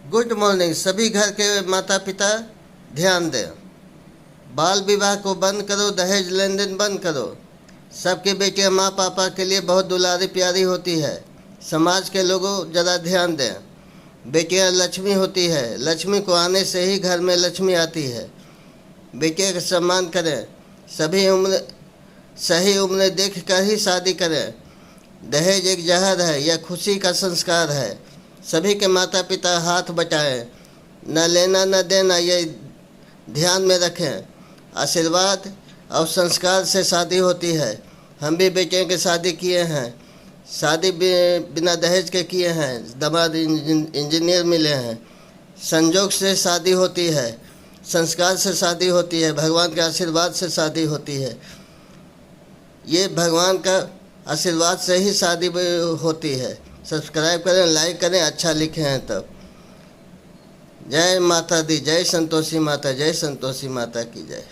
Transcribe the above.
Good morning. सभी घर के माता पिता ध्यान दें। बाल विवाह को बंद करो, दहेज लेन देन बंद करो। सबकी बेटियां माँ पापा के लिए बहुत दुलारी प्यारी होती है। समाज के लोगों ज़रा ध्यान दें। बेटियां लक्ष्मी होती है। लक्ष्मी को आने से ही घर में लक्ष्मी आती है। बेटियों का सम्मान करें। सही उम्र देख कर ही शादी करें। दहेज एक जहर है, यह खुशी का संस्कार है। सभी के माता पिता हाथ बटाएं। न लेना न देना, ये ध्यान में रखें। आशीर्वाद और संस्कार से शादी होती है। हम भी बेटियों की शादी किए हैं। शादी बिना दहेज के किए हैं। दामाद इंजीनियर मिले हैं। संजोग से शादी होती है। संस्कार से शादी होती है। भगवान के आशीर्वाद से शादी होती है। ये भगवान का आशीर्वाद से ही शादी होती है। सब्सक्राइब करें, लाइक करें, अच्छा लिखे हैं तब। जय माता दी, जय संतोषी माता, जय संतोषी माता की जय।